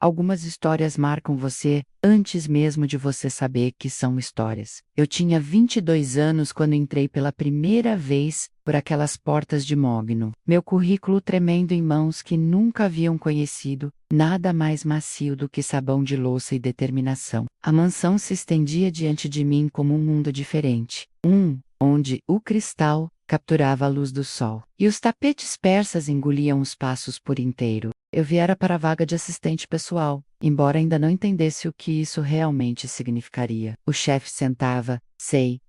Algumas histórias marcam você antes mesmo de você saber que são histórias. Eu tinha 22 anos quando entrei pela primeira vez por aquelas portas de mogno. Meu currículo tremendo em mãos que nunca haviam conhecido nada mais macio do que sabão de louça e determinação. A mansão se estendia diante de mim como um mundo diferente. Onde o cristal capturava a luz do sol, e os tapetes persas engoliam os passos por inteiro. Eu viera para a vaga de assistente pessoal, embora ainda não entendesse o que isso realmente significaria. O chefe sentava,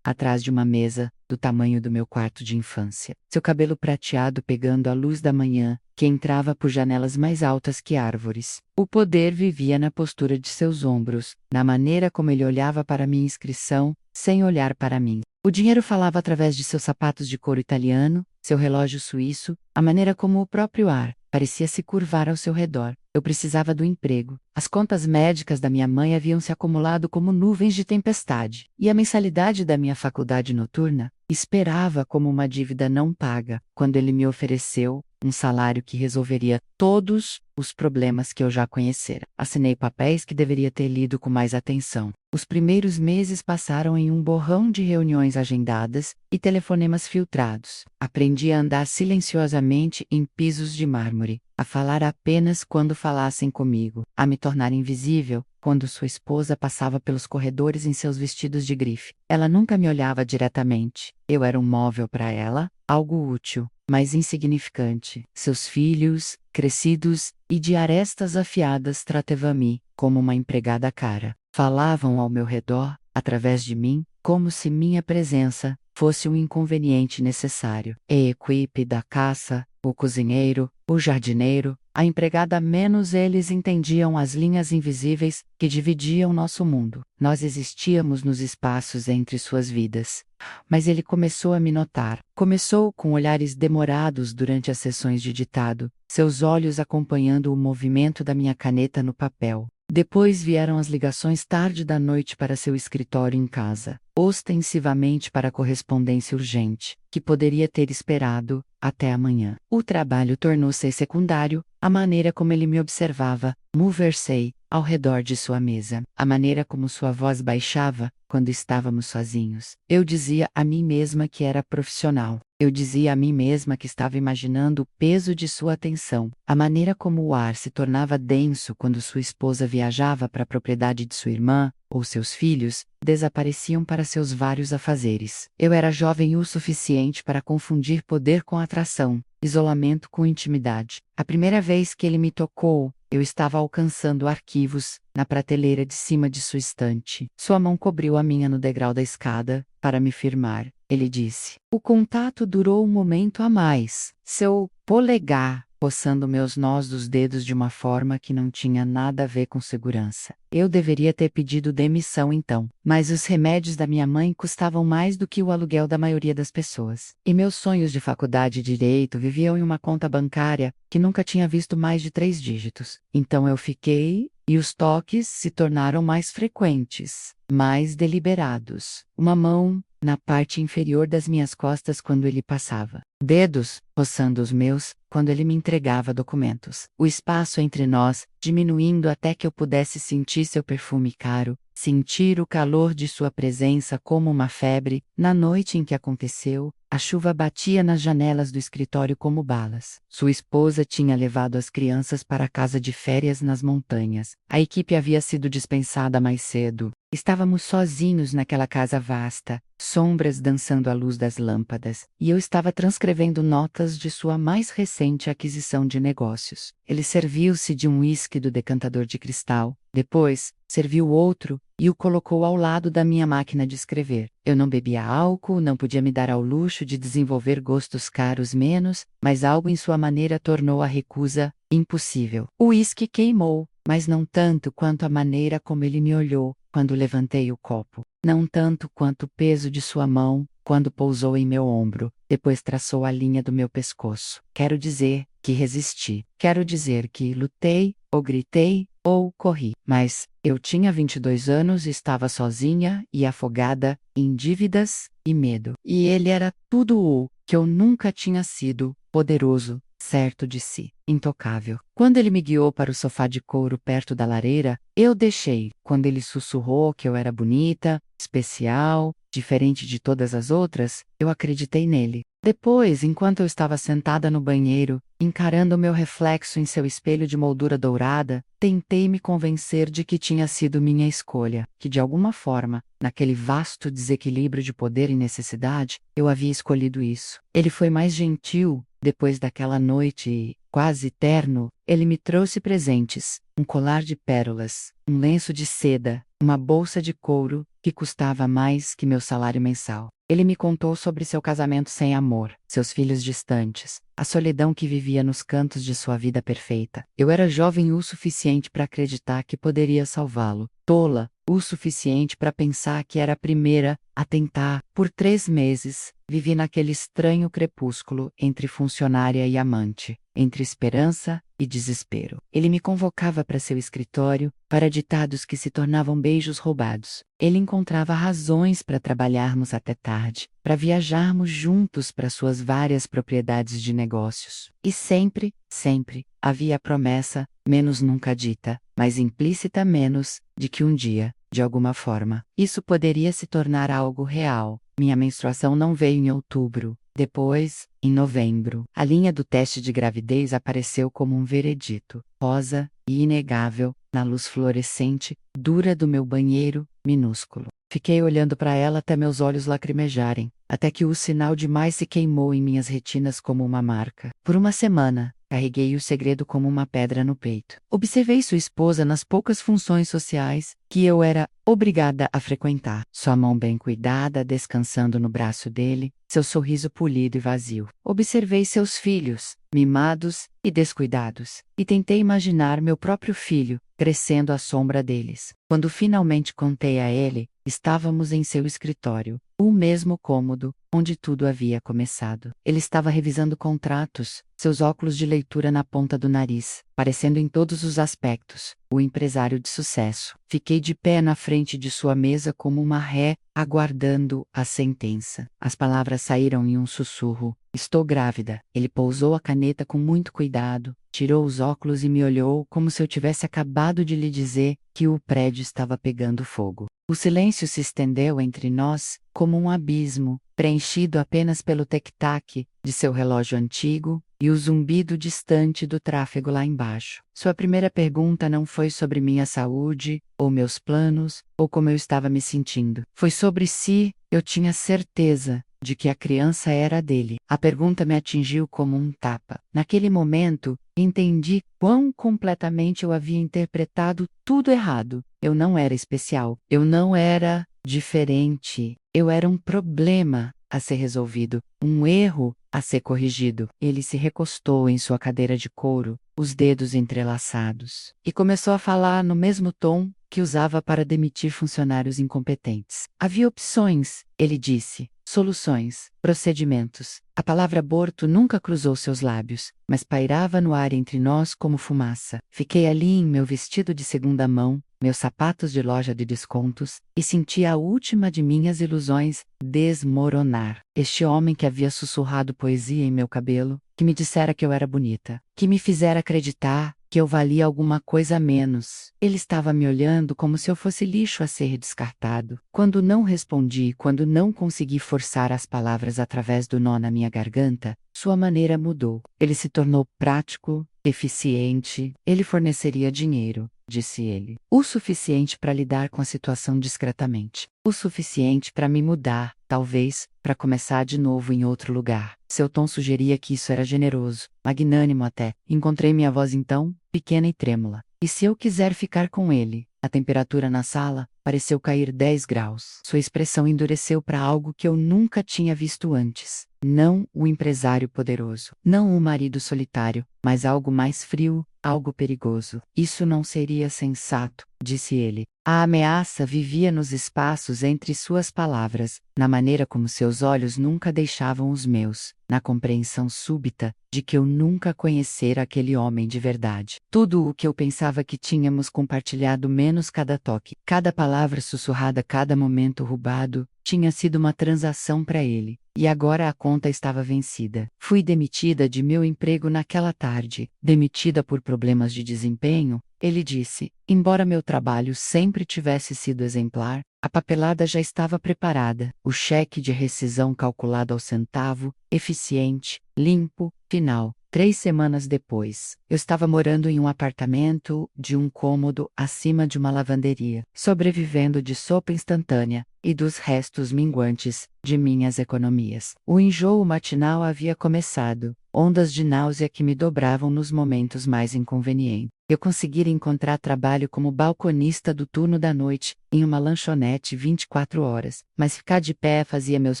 atrás de uma mesa, do tamanho do meu quarto de infância. Seu cabelo prateado pegando a luz da manhã, que entrava por janelas mais altas que árvores. O poder vivia na postura de seus ombros, na maneira como ele olhava para minha inscrição, sem olhar para mim. O dinheiro falava através de seus sapatos de couro italiano, seu relógio suíço, a maneira como o próprio ar parecia se curvar ao seu redor. Eu precisava do emprego. As contas médicas da minha mãe haviam se acumulado como nuvens de tempestade, e a mensalidade da minha faculdade noturna esperava como uma dívida não paga, quando ele me ofereceu um salário que resolveria todos os problemas que eu já conhecera. Assinei papéis que deveria ter lido com mais atenção. Os primeiros meses passaram em um borrão de reuniões agendadas e telefonemas filtrados. Aprendi a andar silenciosamente em pisos de mármore, a falar apenas quando falassem comigo, a me tornar invisível quando sua esposa passava pelos corredores em seus vestidos de grife. Ela nunca me olhava diretamente. Eu era um móvel para ela, algo útil, mas insignificante. Seus filhos, crescidos e de arestas afiadas, tratavam-me como uma empregada cara. Falavam ao meu redor, através de mim, como se minha presença fosse um inconveniente necessário. A equipe da caça, o cozinheiro, o jardineiro, a empregada, menos eles entendiam as linhas invisíveis que dividiam nosso mundo. Nós existíamos nos espaços entre suas vidas. Mas ele começou a me notar. Começou com olhares demorados durante as sessões de ditado, seus olhos acompanhando o movimento da minha caneta no papel. Depois vieram as ligações tarde da noite para seu escritório em casa, ostensivamente para correspondência urgente, que poderia ter esperado até amanhã. O trabalho tornou-se secundário, a maneira como ele me observava, mover-se ao redor de sua mesa, a maneira como sua voz baixava quando estávamos sozinhos. Eu dizia a mim mesma que era profissional. Eu dizia a mim mesma que estava imaginando o peso de sua atenção, a maneira como o ar se tornava denso quando sua esposa viajava para a propriedade de sua irmã, ou seus filhos desapareciam para seus vários afazeres. Eu era jovem o suficiente para confundir poder com atração, isolamento com intimidade. A primeira vez que ele me tocou, eu estava alcançando arquivos na prateleira de cima de sua estante. Sua mão cobriu a minha no degrau da escada, para me firmar. Ele disse. O contato durou um momento a mais. Seu polegar roçando meus nós dos dedos de uma forma que não tinha nada a ver com segurança. Eu deveria ter pedido demissão então, mas os remédios da minha mãe custavam mais do que o aluguel da maioria das pessoas. E meus sonhos de faculdade de direito viviam em uma conta bancária que nunca tinha visto mais de 3 dígitos. Então eu fiquei, e os toques se tornaram mais frequentes, mais deliberados. Uma mão na parte inferior das minhas costas quando ele passava. Dedos roçando os meus quando ele me entregava documentos. O espaço entre nós diminuindo até que eu pudesse sentir seu perfume caro, sentir o calor de sua presença como uma febre. Na noite em que aconteceu, a chuva batia nas janelas do escritório como balas. Sua esposa tinha levado as crianças para a casa de férias nas montanhas. A equipe havia sido dispensada mais cedo. Estávamos sozinhos naquela casa vasta, sombras dançando à luz das lâmpadas, e eu estava transcrevendo notas de sua mais recente aquisição de negócios. Ele serviu-se de um uísque do decantador de cristal, depois, serviu outro, e o colocou ao lado da minha máquina de escrever. Eu não bebia álcool, não podia me dar ao luxo de desenvolver gostos caros menos, mas algo em sua maneira tornou a recusa impossível. O uísque queimou, mas não tanto quanto a maneira como ele me olhou quando levantei o copo. Não tanto quanto o peso de sua mão quando pousou em meu ombro, depois traçou a linha do meu pescoço. Quero dizer que resisti. Quero dizer que lutei, ou gritei, ou corri. Mas eu tinha 22 anos e estava sozinha e afogada em dívidas e medo. E ele era tudo o que eu nunca tinha sido: poderoso, certo de si, intocável. Quando ele me guiou para o sofá de couro perto da lareira, eu deixei. Quando ele sussurrou que eu era bonita, especial, diferente de todas as outras, eu acreditei nele. Depois, enquanto eu estava sentada no banheiro, encarando o meu reflexo em seu espelho de moldura dourada, tentei me convencer de que tinha sido minha escolha, que de alguma forma, naquele vasto desequilíbrio de poder e necessidade, eu havia escolhido isso. Ele foi mais gentil depois daquela noite quase terno. Ele me trouxe presentes, um colar de pérolas, um lenço de seda, uma bolsa de couro que custava mais que meu salário mensal. Ele me contou sobre seu casamento sem amor, seus filhos distantes, a solidão que vivia nos cantos de sua vida perfeita. Eu era jovem o suficiente para acreditar que poderia salvá-lo, tola o suficiente para pensar que era a primeira a tentar. Por 3 meses, vivi naquele estranho crepúsculo entre funcionária e amante, entre esperança e desespero. Ele me convocava para seu escritório, para ditados que se tornavam beijos roubados. Ele encontrava razões para trabalharmos até tarde, para viajarmos juntos para suas várias propriedades de negócios. E sempre, sempre, havia a promessa, menos nunca dita, mas implícita menos, de que um dia, de alguma forma, isso poderia se tornar algo real. Minha menstruação não veio em outubro. Depois, em novembro, a linha do teste de gravidez apareceu como um veredito, rosa e inegável, na luz fluorescente, dura do meu banheiro, minúsculo. Fiquei olhando para ela até meus olhos lacrimejarem, até que o sinal demais se queimou em minhas retinas como uma marca. Por uma semana, carreguei o segredo como uma pedra no peito. Observei sua esposa nas poucas funções sociais que eu era obrigada a frequentar. Sua mão bem cuidada descansando no braço dele, seu sorriso polido e vazio. Observei seus filhos, mimados e descuidados, e tentei imaginar meu próprio filho, crescendo à sombra deles. Quando finalmente contei a ele, estávamos em seu escritório, o mesmo cômodo, onde tudo havia começado. Ele estava revisando contratos, seus óculos de leitura na ponta do nariz, parecendo em todos os aspectos, o empresário de sucesso. Fiquei de pé na frente de sua mesa como uma ré, aguardando a sentença. As palavras saíram em um sussurro. Estou grávida. Ele pousou a caneta com muito cuidado, tirou os óculos e me olhou como se eu tivesse acabado de lhe dizer que o prédio estava pegando fogo. O silêncio se estendeu entre nós, como um abismo, preenchido apenas pelo tic-tac de seu relógio antigo e o zumbido distante do tráfego lá embaixo. Sua primeira pergunta não foi sobre minha saúde, ou meus planos, ou como eu estava me sentindo. Foi sobre si. Eu tinha certeza de que a criança era dele. A pergunta me atingiu como um tapa. Naquele momento, entendi quão completamente eu havia interpretado tudo errado. Eu não era especial. Eu não era diferente. Eu era um problema a ser resolvido, um erro a ser corrigido. Ele se recostou em sua cadeira de couro, os dedos entrelaçados, e começou a falar no mesmo tom que usava para demitir funcionários incompetentes. Havia opções, ele disse, soluções, procedimentos. A palavra aborto nunca cruzou seus lábios, mas pairava no ar entre nós como fumaça. Fiquei ali em meu vestido de segunda mão, meus sapatos de loja de descontos, e senti a última de minhas ilusões desmoronar. Este homem que havia sussurrado poesia em meu cabelo, que me dissera que eu era bonita, que me fizera acreditar que eu valia alguma coisa a menos. Ele estava me olhando como se eu fosse lixo a ser descartado. Quando não respondi, quando não consegui forçar as palavras através do nó na minha garganta, sua maneira mudou. Ele se tornou prático, eficiente. Ele forneceria dinheiro, disse ele. O suficiente para lidar com a situação discretamente. O suficiente para me mudar, talvez, para começar de novo em outro lugar. Seu tom sugeria que isso era generoso, magnânimo até. Encontrei minha voz então, pequena e trêmula. E se eu quiser ficar com ele? A temperatura na sala pareceu cair 10 graus. Sua expressão endureceu para algo que eu nunca tinha visto antes. Não o empresário poderoso, não o marido solitário, mas algo mais frio, algo perigoso. Isso não seria sensato, disse ele. A ameaça vivia nos espaços entre suas palavras, na maneira como seus olhos nunca deixavam os meus, na compreensão súbita de que eu nunca conhecera aquele homem de verdade. Tudo o que eu pensava que tínhamos compartilhado, menos cada toque, cada palavra sussurrada, cada momento roubado, tinha sido uma transação para ele. e agora a conta estava vencida. Fui demitida de meu emprego naquela tarde. Demitida por problemas de desempenho, ele disse. Embora meu trabalho sempre tivesse sido exemplar, a papelada já estava preparada. O cheque de rescisão calculado ao centavo, eficiente, limpo, final. 3 semanas depois, eu estava morando em um apartamento de um cômodo acima de uma lavanderia, sobrevivendo de sopa instantânea e dos restos minguantes de minhas economias. O enjoo matinal havia começado, ondas de náusea que me dobravam nos momentos mais inconvenientes. Eu conseguira encontrar trabalho como balconista do turno da noite, em uma lanchonete 24 horas, mas ficar de pé fazia meus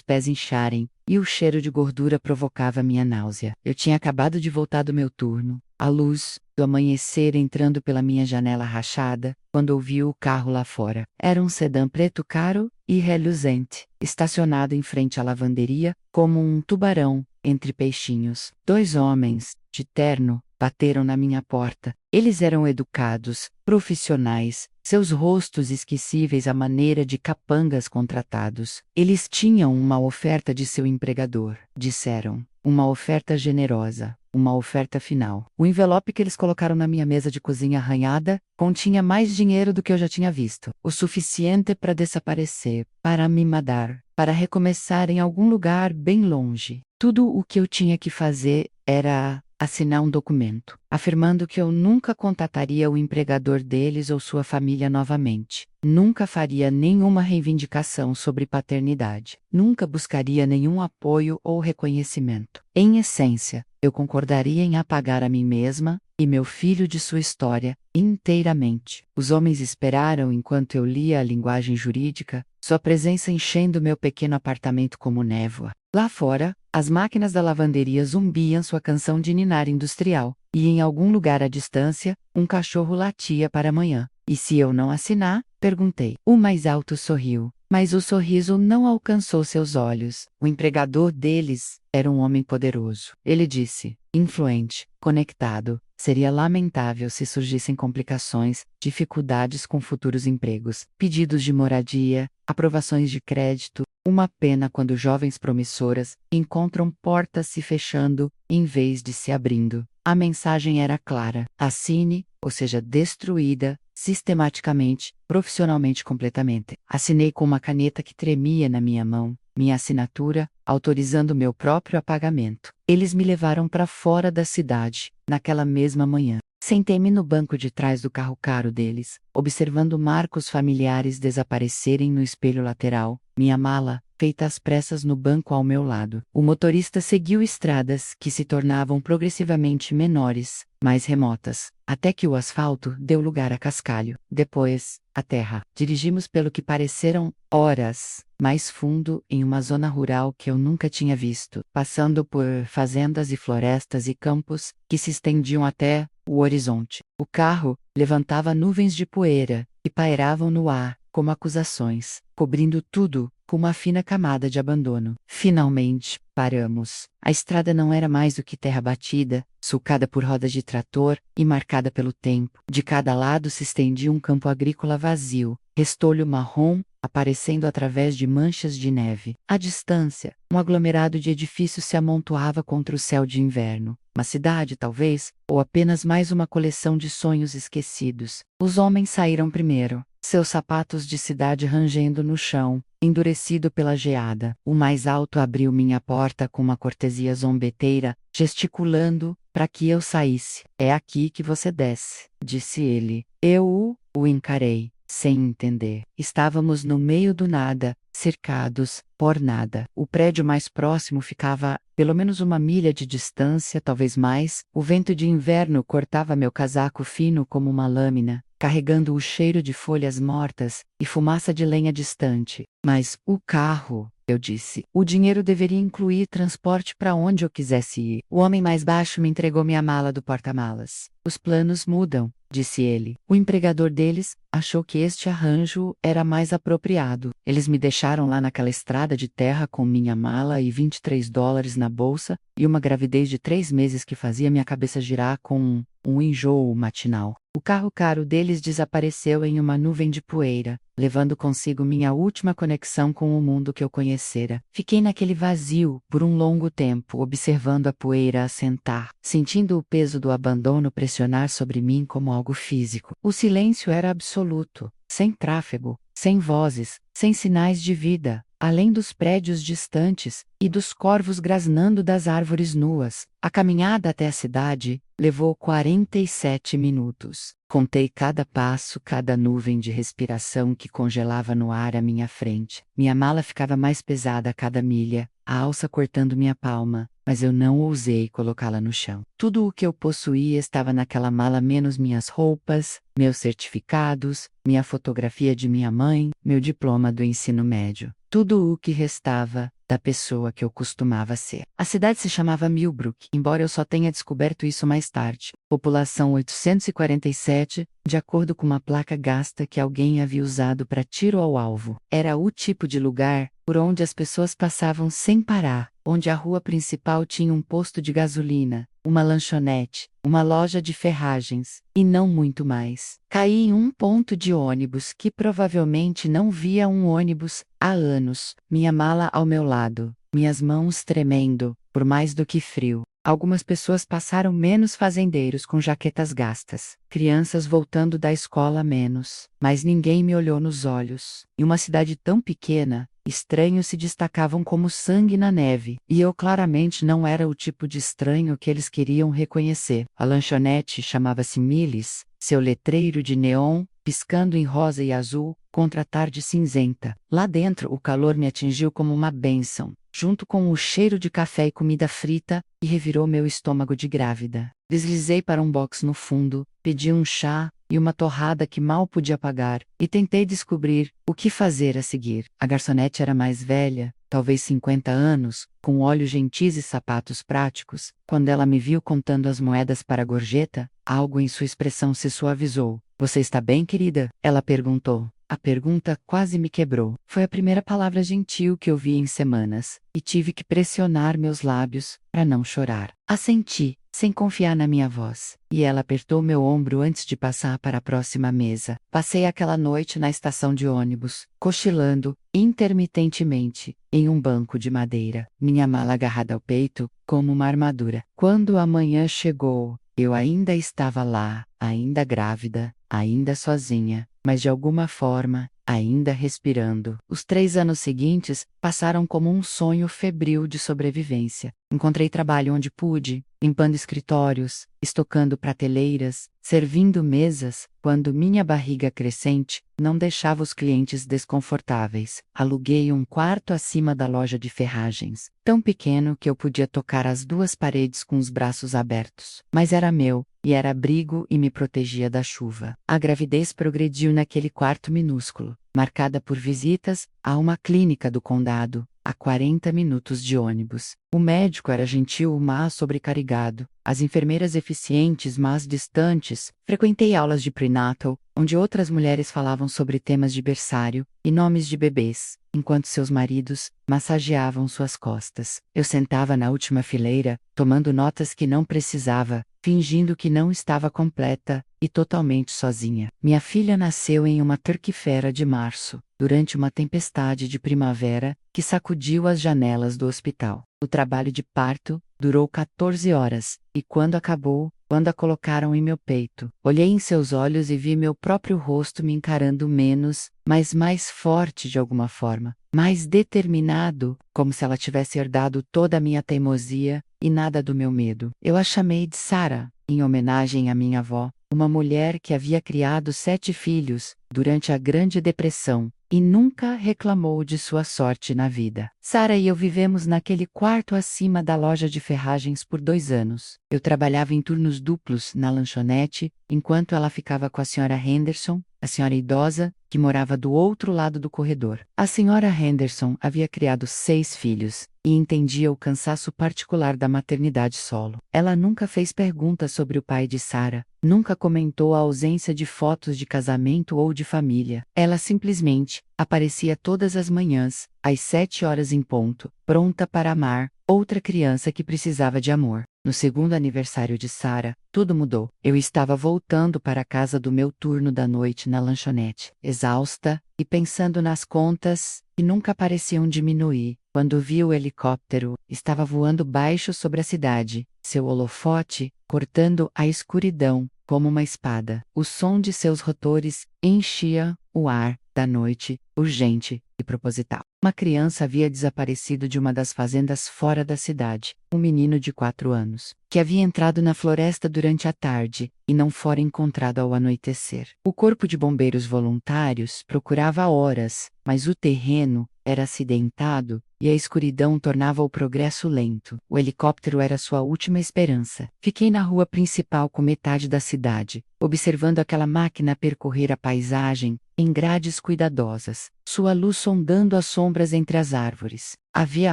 pés incharem, e o cheiro de gordura provocava minha náusea. Eu tinha acabado de voltar do meu turno, a luz do amanhecer entrando pela minha janela rachada, quando ouvi o carro lá fora. Era um sedã preto caro e reluzente, estacionado em frente à lavanderia, como um tubarão entre peixinhos. 2 homens, de terno, bateram na minha porta. Eles eram educados, profissionais, seus rostos esquecíveis à maneira de capangas contratados. Eles tinham uma oferta de seu empregador, disseram. Uma oferta generosa, uma oferta final. O envelope que eles colocaram na minha mesa de cozinha arranhada continha mais dinheiro do que eu já tinha visto. O suficiente para desaparecer, para me matar, para recomeçar em algum lugar bem longe. Tudo o que eu tinha que fazer era assinar um documento, afirmando que eu nunca contataria o empregador deles ou sua família novamente. Nunca faria nenhuma reivindicação sobre paternidade. Nunca buscaria nenhum apoio ou reconhecimento. Em essência, eu concordaria em apagar a mim mesma e meu filho de sua história inteiramente. Os homens esperaram enquanto eu lia a linguagem jurídica, sua presença enchendo meu pequeno apartamento como névoa. Lá fora, as máquinas da lavanderia zumbiam sua canção de ninar industrial, e em algum lugar à distância, um cachorro latia para amanhã. E se eu não assinar? Perguntei. O mais alto sorriu, mas o sorriso não alcançou seus olhos. O empregador deles era um homem poderoso. Ele disse, influente, conectado. Seria lamentável se surgissem complicações, dificuldades com futuros empregos, pedidos de moradia, aprovações de crédito. Uma pena quando jovens promissoras encontram portas se fechando em vez de se abrindo. A mensagem era clara: assine, ou seja, destruída, sistematicamente, profissionalmente completamente. Assinei com uma caneta que tremia na minha mão, minha assinatura, autorizando meu próprio apagamento. Eles me levaram para fora da cidade, naquela mesma manhã. Sentei-me no banco de trás do carro caro deles, observando marcos familiares desaparecerem no espelho lateral, minha mala, feita às pressas no banco ao meu lado. O motorista seguiu estradas que se tornavam progressivamente menores, mais remotas, até que o asfalto deu lugar a cascalho. Depois, a terra. Dirigimos pelo que pareceram horas, mais fundo em uma zona rural que eu nunca tinha visto, passando por fazendas e florestas e campos que se estendiam até o horizonte. O carro levantava nuvens de poeira e pairavam no ar, como acusações, cobrindo tudo com uma fina camada de abandono. Finalmente, paramos. A estrada não era mais do que terra batida, sulcada por rodas de trator e marcada pelo tempo. De cada lado se estendia um campo agrícola vazio, restolho marrom, aparecendo através de manchas de neve. À distância, um aglomerado de edifícios se amontoava contra o céu de inverno. Uma cidade, talvez, ou apenas mais uma coleção de sonhos esquecidos. Os homens saíram primeiro, seus sapatos de cidade rangendo no chão, endurecido pela geada. O mais alto abriu minha porta com uma cortesia zombeteira, gesticulando para que eu saísse. É aqui que você desce, disse ele. Eu o encarei, sem entender. Estávamos no meio do nada, cercados por nada. O prédio mais próximo ficava pelo menos 1 milha de distância, talvez mais. O vento de inverno cortava meu casaco fino como uma lâmina, carregando o cheiro de folhas mortas e fumaça de lenha distante. Mas o carro, eu disse. O dinheiro deveria incluir transporte para onde eu quisesse ir. O homem mais baixo me entregou minha mala do porta-malas. Os planos mudam, disse ele. O empregador deles achou que este arranjo era mais apropriado. Eles me deixaram lá naquela estrada de terra com minha mala e $23 na bolsa e uma gravidez de 3 meses que fazia minha cabeça girar com um enjoo matinal. O carro caro deles desapareceu em uma nuvem de poeira, levando consigo minha última conexão com o mundo que eu conhecera. Fiquei naquele vazio por um longo tempo, observando a poeira assentar, sentindo o peso do abandono pressionar sobre mim como algo físico. O silêncio era absoluto, sem tráfego, sem vozes, sem sinais de vida, além dos prédios distantes e dos corvos grasnando das árvores nuas. A caminhada até a cidade levou 47 minutos. Contei cada passo, cada nuvem de respiração que congelava no ar à minha frente. Minha mala ficava mais pesada a cada milha, a alça cortando minha palma, mas eu não ousei colocá-la no chão. Tudo o que eu possuía estava naquela mala, menos minhas roupas, meus certificados, minha fotografia de minha mãe, meu diploma do ensino médio. Tudo o que restava da pessoa que eu costumava ser. A cidade se chamava Millbrook, embora eu só tenha descoberto isso mais tarde. População 847, de acordo com uma placa gasta que alguém havia usado para tiro ao alvo. Era o tipo de lugar por onde as pessoas passavam sem parar, onde a rua principal tinha um posto de gasolina, uma lanchonete, uma loja de ferragens, e não muito mais. Caí em um ponto de ônibus que provavelmente não via um ônibus há anos, minha mala ao meu lado, minhas mãos tremendo, por mais do que frio. Algumas pessoas passaram, menos fazendeiros com jaquetas gastas, crianças voltando da escola menos, mas ninguém me olhou nos olhos. Em uma cidade tão pequena, estranhos se destacavam como sangue na neve, e eu claramente não era o tipo de estranho que eles queriam reconhecer. A lanchonete chamava-se Millis, seu letreiro de neon, piscando em rosa e azul, contra a tarde cinzenta. Lá dentro o calor me atingiu como uma bênção, junto com o cheiro de café e comida frita, e revirou meu estômago de grávida. Deslizei para um box no fundo, pedi um chá e uma torrada que mal podia pagar, e tentei descobrir o que fazer a seguir. A garçonete era mais velha, talvez 50 anos, com olhos gentis e sapatos práticos. Quando ela me viu contando as moedas para a gorjeta, algo em sua expressão se suavizou. "Você está bem, querida?" ela perguntou. A pergunta quase me quebrou. Foi a primeira palavra gentil que eu vi em semanas, e tive que pressionar meus lábios para não chorar. Assenti, sem confiar na minha voz, e ela apertou meu ombro antes de passar para a próxima mesa. Passei aquela noite na estação de ônibus, cochilando, intermitentemente, em um banco de madeira, minha mala agarrada ao peito, como uma armadura. Quando a manhã chegou, eu ainda estava lá, ainda grávida, ainda sozinha, mas de alguma forma, ainda respirando. Os 3 anos seguintes passaram como um sonho febril de sobrevivência. Encontrei trabalho onde pude, limpando escritórios, estocando prateleiras, servindo mesas, quando minha barriga crescente não deixava os clientes desconfortáveis. Aluguei um quarto acima da loja de ferragens, tão pequeno que eu podia tocar as 2 paredes com os braços abertos. Mas era meu, e era abrigo e me protegia da chuva. A gravidez progrediu naquele quarto minúsculo, marcada por visitas a uma clínica do condado, a 40 minutos de ônibus. O médico era gentil, mas sobrecarregado. As enfermeiras eficientes, mas distantes. Frequentei aulas de prenatal, onde outras mulheres falavam sobre temas de berçário e nomes de bebês, enquanto seus maridos massageavam suas costas. Eu sentava na última fileira, tomando notas que não precisava, fingindo que não estava completa e totalmente sozinha. Minha filha nasceu em uma terça-feira de março, durante uma tempestade de primavera que sacudiu as janelas do hospital. O trabalho de parto durou 14 horas, e quando acabou, quando a colocaram em meu peito, olhei em seus olhos e vi meu próprio rosto me encarando menos, mas mais forte de alguma forma, mais determinado, como se ela tivesse herdado toda a minha teimosia e nada do meu medo. Eu a chamei de Sarah, em homenagem à minha avó, uma mulher que havia criado 7 filhos durante a Grande Depressão e nunca reclamou de sua sorte na vida. Sarah e eu vivemos naquele quarto acima da loja de ferragens por 2 anos. Eu trabalhava em turnos duplos na lanchonete, enquanto ela ficava com a senhora Henderson, a senhora idosa, que morava do outro lado do corredor. A senhora Henderson havia criado 6 filhos, e entendia o cansaço particular da maternidade solo. Ela nunca fez perguntas sobre o pai de Sarah, nunca comentou a ausência de fotos de casamento ou de família. Ela simplesmente aparecia todas as manhãs, às 7 horas em ponto, pronta para amar outra criança que precisava de amor. No segundo aniversário de Sarah, tudo mudou. Eu estava voltando para a casa do meu turno da noite na lanchonete, exausta e pensando nas contas que nunca pareciam diminuir. Quando vi o helicóptero, estava voando baixo sobre a cidade, seu holofote cortando a escuridão como uma espada. O som de seus rotores enchia o ar da noite, urgente e proposital. Uma criança havia desaparecido de uma das fazendas fora da cidade, um menino de 4 anos, que havia entrado na floresta durante a tarde e não fora encontrado ao anoitecer. O corpo de bombeiros voluntários procurava há horas, mas o terreno era acidentado e a escuridão tornava o progresso lento. O helicóptero era sua última esperança. Fiquei na rua principal com metade da cidade, observando aquela máquina percorrer a paisagem em grades cuidadosas, sua luz sondando as sombras entre as árvores. Havia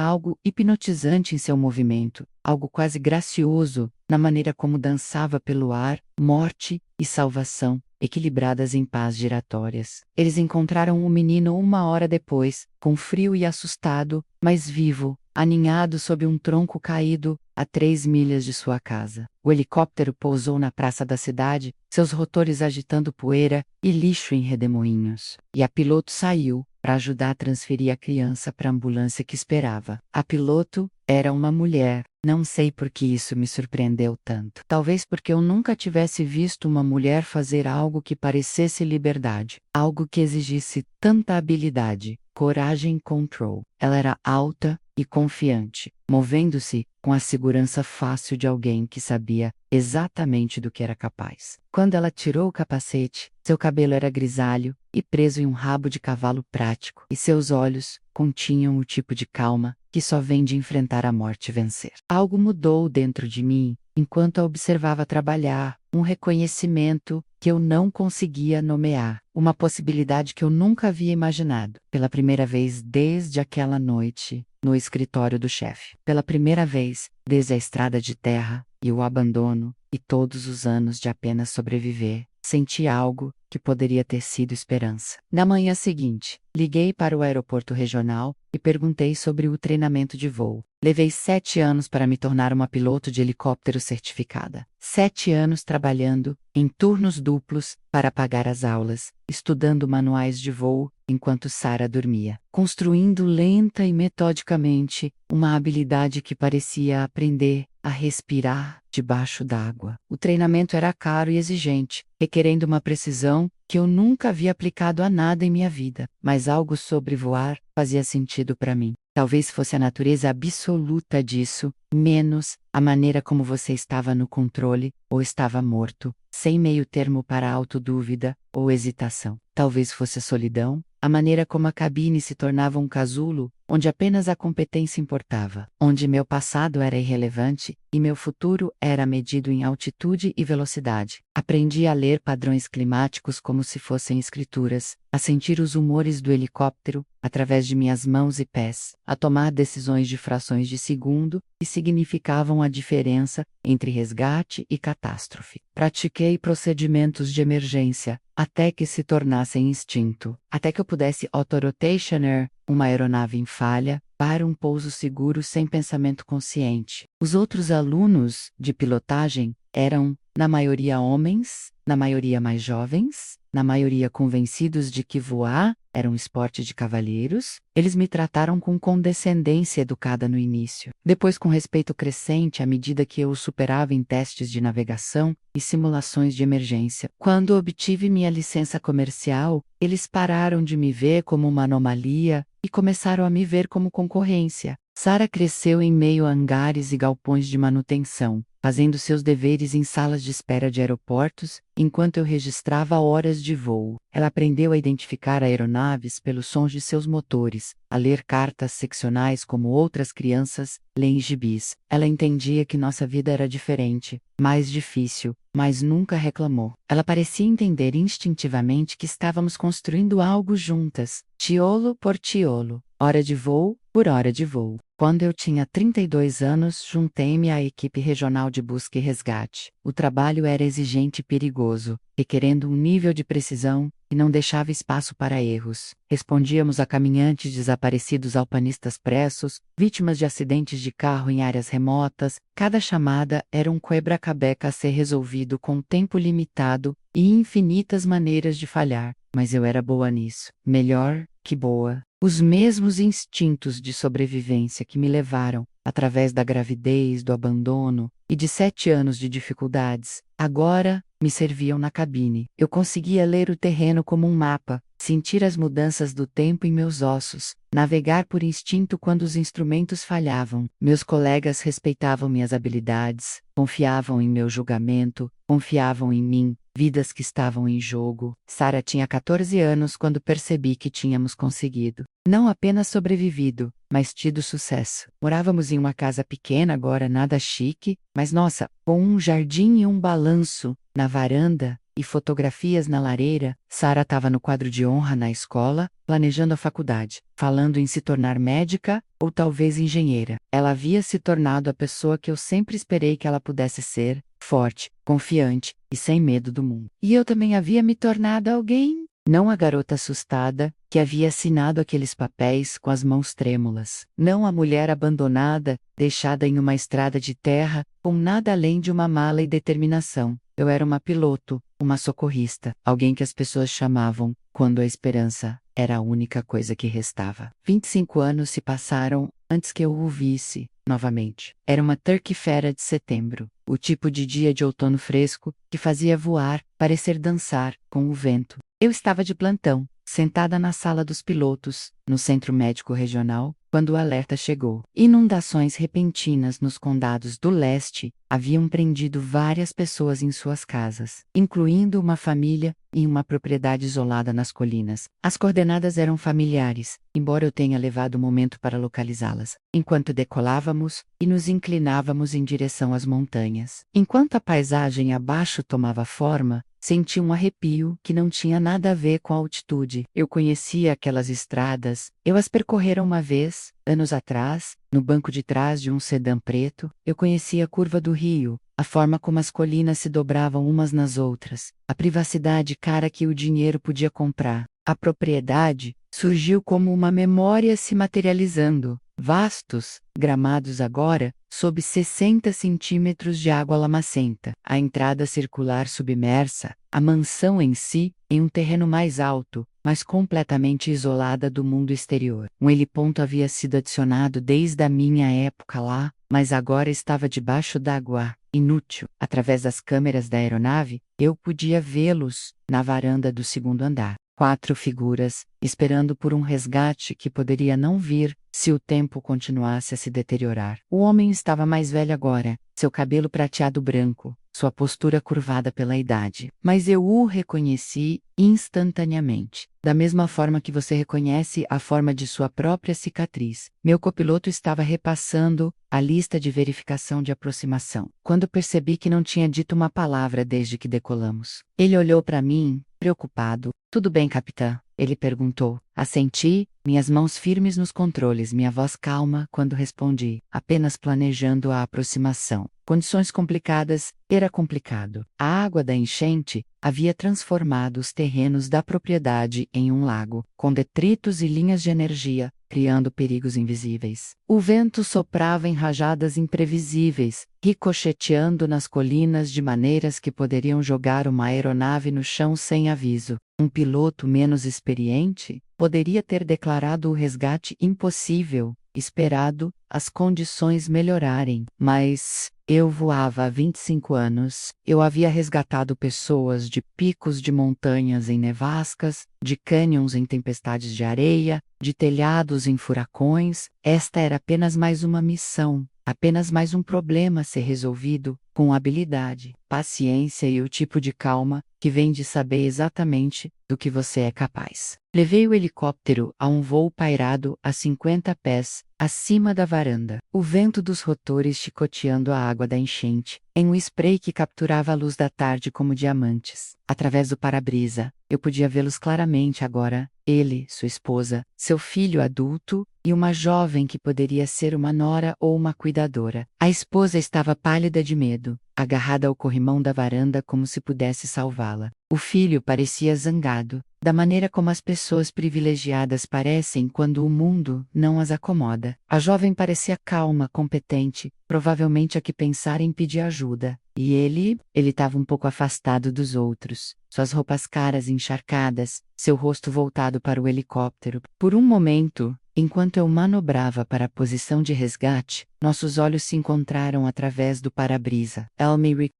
algo hipnotizante em seu movimento, algo quase gracioso na maneira como dançava pelo ar, morte e salvação, equilibradas em paz giratórias. Eles encontraram o menino 1 hora depois, com frio e assustado, mas vivo, aninhado sob um tronco caído, a 3 milhas de sua casa. O helicóptero pousou na praça da cidade, seus rotores agitando poeira e lixo em redemoinhos. E a piloto saiu para ajudar a transferir a criança para a ambulância que esperava. A piloto era uma mulher. Não sei por que isso me surpreendeu tanto. Talvez porque eu nunca tivesse visto uma mulher fazer algo que parecesse liberdade, algo que exigisse tanta habilidade, coragem e controle. Ela era alta e confiante, movendo-se com a segurança fácil de alguém que sabia exatamente do que era capaz. Quando ela tirou o capacete, seu cabelo era grisalho e preso em um rabo de cavalo prático, e seus olhos continham o tipo de calma que só vem de enfrentar a morte e vencer. Algo mudou dentro de mim enquanto a observava trabalhar, um reconhecimento que eu não conseguia nomear, uma possibilidade que eu nunca havia imaginado. Pela primeira vez desde aquela noite, no escritório do chefe. Pela primeira vez, desde a estrada de terra e o abandono, e todos os anos de apenas sobreviver, senti algo que poderia ter sido esperança. Na manhã seguinte, liguei para o aeroporto regional e perguntei sobre o treinamento de voo. Levei 7 anos para me tornar uma piloto de helicóptero certificada. 7 anos trabalhando em turnos duplos para pagar as aulas, estudando manuais de voo enquanto Sarah dormia, construindo lenta e metodicamente uma habilidade que parecia aprender a respirar debaixo d'água. O treinamento era caro e exigente, requerendo uma precisão que eu nunca havia aplicado a nada em minha vida, mas algo sobre voar fazia sentido para mim. Talvez fosse a natureza absoluta disso, menos a maneira como você estava no controle, ou estava morto, sem meio termo para autodúvida ou hesitação. Talvez fosse a solidão, a maneira como a cabine se tornava um casulo, onde apenas a competência importava, onde meu passado era irrelevante e meu futuro era medido em altitude e velocidade. Aprendi a ler padrões climáticos como se fossem escrituras, a sentir os humores do helicóptero através de minhas mãos e pés, a tomar decisões de frações de segundo que significavam a diferença entre resgate e catástrofe. Pratiquei procedimentos de emergência até que se tornassem instinto, até que eu pudesse auto-rotationer uma aeronave em falha para um pouso seguro sem pensamento consciente. Os outros alunos de pilotagem eram, na maioria, homens, na maioria mais jovens, na maioria convencidos de que voar era um esporte de cavalheiros. Eles me trataram com condescendência educada no início, depois com respeito crescente à medida que eu os superava em testes de navegação e simulações de emergência. Quando obtive minha licença comercial, eles pararam de me ver como uma anomalia e começaram a me ver como concorrência. Sarah cresceu em meio a hangares e galpões de manutenção, fazendo seus deveres em salas de espera de aeroportos, enquanto eu registrava horas de voo. Ela aprendeu a identificar aeronaves pelos sons de seus motores, a ler cartas seccionais como outras crianças leem gibis. Ela entendia que nossa vida era diferente, mais difícil, mas nunca reclamou. Ela parecia entender instintivamente que estávamos construindo algo juntas, tiolo por tiolo, hora de voo por hora de voo. Quando eu tinha 32 anos, juntei-me à equipe regional de busca e resgate. O trabalho era exigente e perigoso, requerendo um nível de precisão que não deixava espaço para erros. Respondíamos a caminhantes desaparecidos, alpinistas pressos, vítimas de acidentes de carro em áreas remotas. Cada chamada era um quebra-cabeça a ser resolvido com tempo limitado e infinitas maneiras de falhar. Mas eu era boa nisso. Melhor que boa. Os mesmos instintos de sobrevivência que me levaram, através da gravidez, do abandono e de 7 anos de dificuldades, agora me serviam na cabine. Eu conseguia ler o terreno como um mapa, sentir as mudanças do tempo em meus ossos, navegar por instinto quando os instrumentos falhavam. Meus colegas respeitavam minhas habilidades, confiavam em meu julgamento, confiavam em mim. Vidas que estavam em jogo. Sarah tinha 14 anos quando percebi que tínhamos conseguido. Não apenas sobrevivido, mas tido sucesso. Morávamos em uma casa pequena, agora nada chique, mas nossa, com um jardim e um balanço na varanda e fotografias na lareira. Sarah estava no quadro de honra na escola, planejando a faculdade, falando em se tornar médica ou talvez engenheira. Ela havia se tornado a pessoa que eu sempre esperei que ela pudesse ser, forte, confiante e sem medo do mundo. E eu também havia me tornado alguém, não a garota assustada que havia assinado aqueles papéis com as mãos trêmulas, não a mulher abandonada, deixada em uma estrada de terra, com nada além de uma mala e determinação. Eu era uma piloto, uma socorrista, alguém que as pessoas chamavam quando a esperança era a única coisa que restava. 25 anos se passaram antes que eu o visse novamente. Era uma terça-feira de setembro, o tipo de dia de outono fresco que fazia voar, parecer dançar com o vento. Eu estava de plantão, sentada na sala dos pilotos, no centro médico regional, quando o alerta chegou. Inundações repentinas nos condados do leste haviam prendido várias pessoas em suas casas, incluindo uma família em uma propriedade isolada nas colinas. As coordenadas eram familiares, embora eu tenha levado um momento para localizá-las, enquanto decolávamos e nos inclinávamos em direção às montanhas. Enquanto a paisagem abaixo tomava forma, senti um arrepio que não tinha nada a ver com a altitude. Eu conhecia aquelas estradas, eu as percorrera uma vez, anos atrás, no banco de trás de um sedã preto. Eu conhecia a curva do rio, a forma como as colinas se dobravam umas nas outras, a privacidade cara que o dinheiro podia comprar. A propriedade surgiu como uma memória se materializando. Vastos, gramados agora, sob 60 centímetros de água lamacenta. A entrada circular submersa, a mansão em si, em um terreno mais alto, mas completamente isolada do mundo exterior. Um heliponto havia sido adicionado desde a minha época lá, mas agora estava debaixo d'água. Inútil. Através das câmeras da aeronave, eu podia vê-los na varanda do segundo andar. 4 figuras, esperando por um resgate que poderia não vir se o tempo continuasse a se deteriorar. O homem estava mais velho agora, seu cabelo prateado branco, sua postura curvada pela idade. Mas eu o reconheci instantaneamente, da mesma forma que você reconhece a forma de sua própria cicatriz. Meu copiloto estava repassando a lista de verificação de aproximação, quando percebi que não tinha dito uma palavra desde que decolamos. Ele olhou para mim, preocupado. "Tudo bem, capitã?" ele perguntou. Assenti, minhas mãos firmes nos controles, minha voz calma quando respondi, apenas planejando a aproximação. Condições complicadas, era complicado. A água da enchente havia transformado os terrenos da propriedade em um lago, com detritos e linhas de energia, criando perigos invisíveis. O vento soprava em rajadas imprevisíveis, ricocheteando nas colinas de maneiras que poderiam jogar uma aeronave no chão sem aviso. Um piloto menos experiente poderia ter declarado o resgate impossível, esperado as condições melhorarem. Mas eu voava há 25 anos. Eu havia resgatado pessoas de picos de montanhas em nevascas, de cânions em tempestades de areia, de telhados em furacões. Esta era apenas mais uma missão, apenas mais um problema a ser resolvido, com habilidade, paciência e o tipo de calma que vem de saber exatamente do que você é capaz. Levei o helicóptero a um voo pairado a 50 pés, acima da varanda. O vento dos rotores chicoteando a água da enchente, em um spray que capturava a luz da tarde como diamantes. Através do para-brisa, eu podia vê-los claramente agora. Ele, sua esposa, seu filho adulto e uma jovem que poderia ser uma nora ou uma cuidadora. A esposa estava pálida de medo, agarrada ao corrimão da varanda como se pudesse salvá-la. O filho parecia zangado, da maneira como as pessoas privilegiadas parecem quando o mundo não as acomoda. A jovem parecia calma, competente, provavelmente a que pensara em pedir ajuda. E ele estava um pouco afastado dos outros, suas roupas caras encharcadas, seu rosto voltado para o helicóptero. Por um momento, enquanto eu manobrava para a posição de resgate, nossos olhos se encontraram através do para-brisa.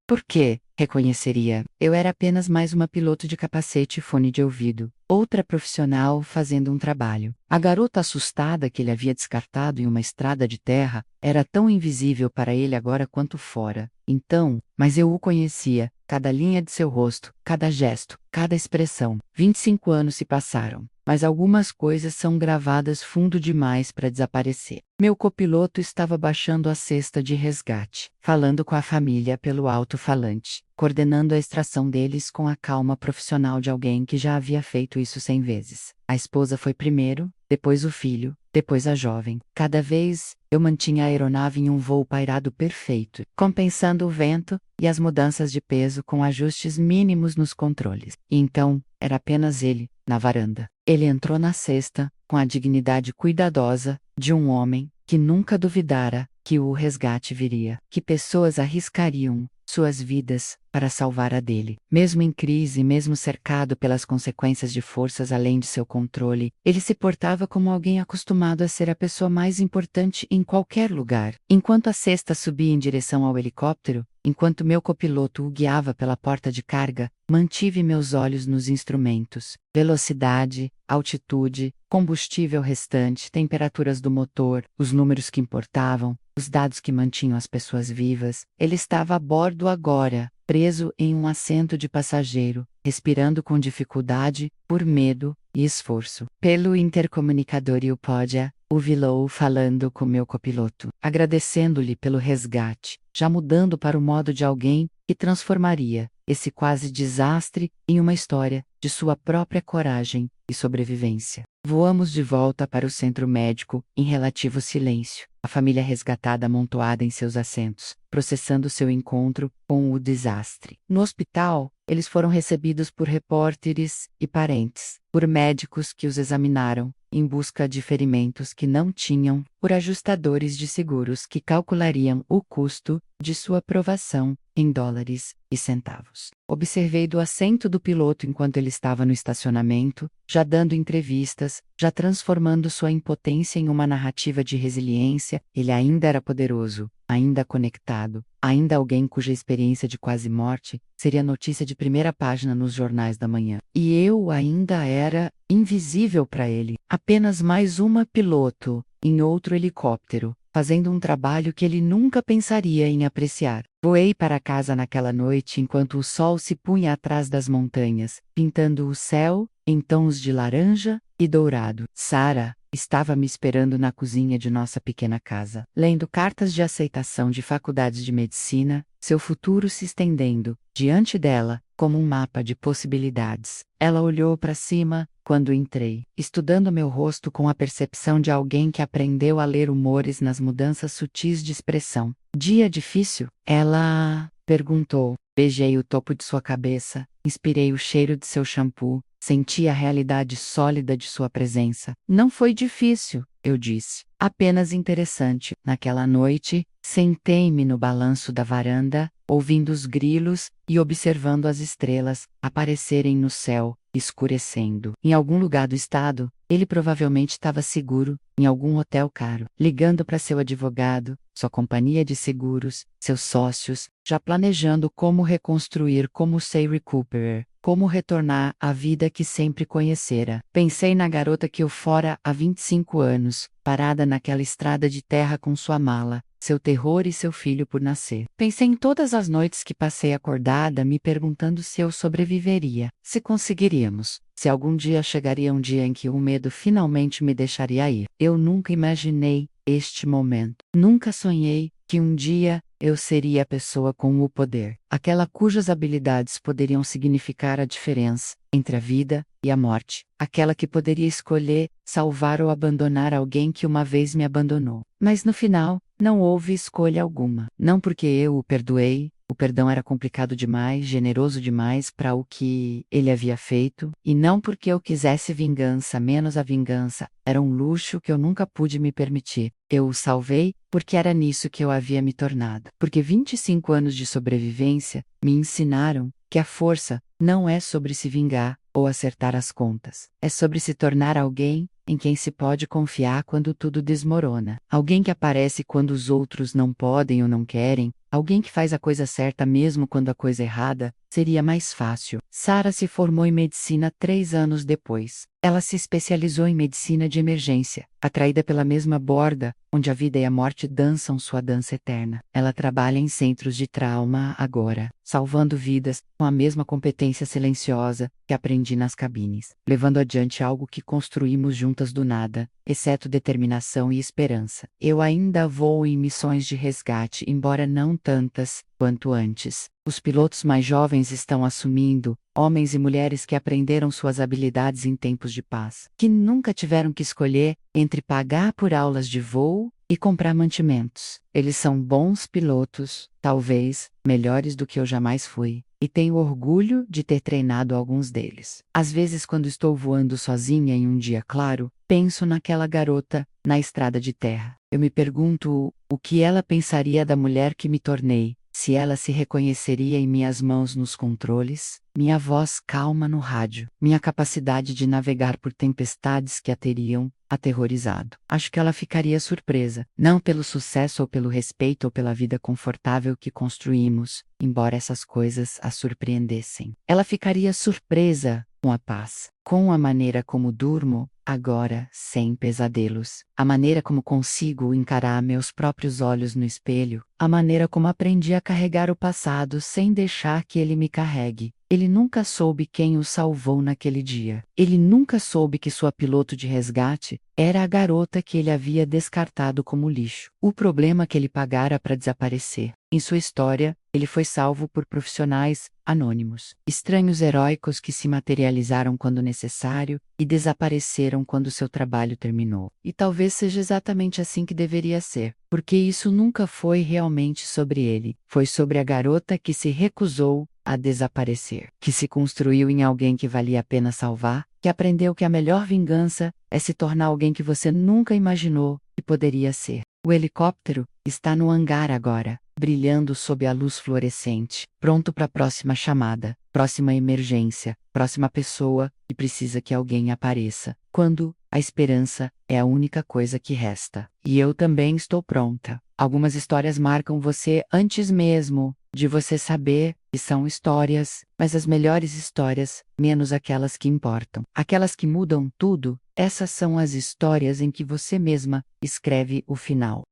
Por quê? Reconheceria. Eu era apenas mais uma piloto de capacete e fone de ouvido. Outra profissional fazendo um trabalho. A garota assustada que ele havia descartado em uma estrada de terra era tão invisível para ele agora quanto fora. Então, mas eu o conhecia, cada linha de seu rosto, cada gesto, cada expressão. 25 anos se passaram, mas algumas coisas são gravadas fundo demais para desaparecer. Meu copiloto estava baixando a cesta de resgate, falando com a família pelo alto-falante, coordenando a extração deles com a calma profissional de alguém que já havia feito isso 100 vezes. A esposa foi primeiro, depois o filho, depois a jovem. Cada vez, eu mantinha a aeronave em um voo pairado perfeito, compensando o vento e as mudanças de peso com ajustes mínimos nos controles. E então, era apenas ele, na varanda. Ele entrou na cesta, com a dignidade cuidadosa de um homem que nunca duvidara que o resgate viria, que pessoas arriscariam suas vidas para salvar a dele. Mesmo em crise, mesmo cercado pelas consequências de forças além de seu controle, ele se portava como alguém acostumado a ser a pessoa mais importante em qualquer lugar. Enquanto a cesta subia em direção ao helicóptero, enquanto meu copiloto o guiava pela porta de carga, mantive meus olhos nos instrumentos. Velocidade, altitude, combustível restante, temperaturas do motor, os números que importavam, os dados que mantinham as pessoas vivas. Ele estava a bordo agora, preso em um assento de passageiro, respirando com dificuldade, por medo e esforço. Pelo intercomunicador e o pódia, o Willow falando com meu copiloto, agradecendo-lhe pelo resgate, já mudando para o modo de alguém que transformaria esse quase desastre em uma história de sua própria coragem e sobrevivência. Voamos de volta para o centro médico, em relativo silêncio, a família resgatada amontoada em seus assentos, processando seu encontro com o desastre. No hospital, eles foram recebidos por repórteres e parentes, por médicos que os examinaram, em busca de ferimentos que não tinham, por ajustadores de seguros que calculariam o custo de sua provação em dólares e centavos. Observei do assento do piloto enquanto ele estava no estacionamento, já dando entrevistas, já transformando sua impotência em uma narrativa de resiliência. Ele ainda era poderoso, ainda conectado, ainda alguém cuja experiência de quase morte seria notícia de primeira página nos jornais da manhã. E eu ainda era invisível para ele, apenas mais uma piloto, em outro helicóptero, fazendo um trabalho que ele nunca pensaria em apreciar. Voei para casa naquela noite enquanto o sol se punha atrás das montanhas, pintando o céu em tons de laranja e dourado. Sarah estava me esperando na cozinha de nossa pequena casa, lendo cartas de aceitação de faculdades de medicina, seu futuro se estendendo, diante dela, como um mapa de possibilidades. Ela olhou para cima quando entrei, estudando meu rosto com a percepção de alguém que aprendeu a ler humores nas mudanças sutis de expressão. Dia difícil? Ela perguntou. Beijei o topo de sua cabeça, inspirei o cheiro de seu shampoo, senti a realidade sólida de sua presença. Não foi difícil, eu disse. Apenas interessante. Naquela noite, sentei-me no balanço da varanda, ouvindo os grilos e observando as estrelas aparecerem no céu, escurecendo. Em algum lugar do estado, ele provavelmente estava seguro, em algum hotel caro, ligando para seu advogado, sua companhia de seguros, seus sócios, já planejando como reconstruir como Say Recuperer, como retornar à vida que sempre conhecera. Pensei na garota que eu fora há 25 anos, parada naquela estrada de terra com sua mala, seu terror e seu filho por nascer. Pensei em todas as noites que passei acordada me perguntando se eu sobreviveria, se conseguiríamos, se algum dia chegaria um dia em que o medo finalmente me deixaria ir. Eu nunca imaginei este momento. Nunca sonhei que um dia eu seria a pessoa com o poder, aquela cujas habilidades poderiam significar a diferença entre a vida e a morte, aquela que poderia escolher salvar ou abandonar alguém que uma vez me abandonou. Mas no final, não houve escolha alguma. Não porque eu o perdoei, O perdão era complicado demais, generoso demais para o que ele havia feito, e não porque eu quisesse vingança, menos a vingança, era um luxo que eu nunca pude me permitir. Eu o salvei porque era nisso que eu havia me tornado. Porque 25 anos de sobrevivência me ensinaram que a força não é sobre se vingar ou acertar as contas. É sobre se tornar alguém em quem se pode confiar quando tudo desmorona. Alguém que aparece quando os outros não podem ou não querem. Alguém que faz a coisa certa mesmo quando a coisa errada. Seria mais fácil. Sarah se formou em medicina 3 anos depois. Ela se especializou em medicina de emergência, atraída pela mesma borda, onde a vida e a morte dançam sua dança eterna. Ela trabalha em centros de trauma agora, salvando vidas, com a mesma competência silenciosa que aprendi nas cabines, levando adiante algo que construímos juntas do nada, exceto determinação e esperança. Eu ainda vou em missões de resgate, embora não tantas quanto antes. Os pilotos mais jovens estão assumindo, homens e mulheres que aprenderam suas habilidades em tempos de paz, que nunca tiveram que escolher entre pagar por aulas de voo e comprar mantimentos. Eles são bons pilotos, talvez melhores do que eu jamais fui, e tenho orgulho de ter treinado alguns deles. Às vezes, quando estou voando sozinha em um dia claro, penso naquela garota na estrada de terra. Eu me pergunto o que ela pensaria da mulher que me tornei. Se ela se reconheceria em minhas mãos nos controles, minha voz calma no rádio, minha capacidade de navegar por tempestades que a teriam aterrorizado. Acho que ela ficaria surpresa, não pelo sucesso ou pelo respeito ou pela vida confortável que construímos, embora essas coisas a surpreendessem. Ela ficaria surpresa com a paz, com a maneira como durmo, agora, sem pesadelos, a maneira como consigo encarar meus próprios olhos no espelho, a maneira como aprendi a carregar o passado sem deixar que ele me carregue. Ele nunca soube quem o salvou naquele dia. Ele nunca soube que sua piloto de resgate era a garota que ele havia descartado como lixo. O problema que ele pagara para desaparecer. Em sua história, ele foi salvo por profissionais anônimos, estranhos heróicos que se materializaram quando necessário e desapareceram quando seu trabalho terminou. E talvez seja exatamente assim que deveria ser, porque isso nunca foi realmente sobre ele. Foi sobre a garota que se recusou a desaparecer, que se construiu em alguém que valia a pena salvar, que aprendeu que a melhor vingança é se tornar alguém que você nunca imaginou que poderia ser. O helicóptero está no hangar agora, brilhando sob a luz fluorescente, pronto para a próxima chamada, próxima emergência, próxima pessoa que precisa que alguém apareça, quando a esperança é a única coisa que resta. E eu também estou pronta. Algumas histórias marcam você antes mesmo de você saber que são histórias, mas as melhores histórias, menos aquelas que importam. Aquelas que mudam tudo, essas são as histórias em que você mesma escreve o final.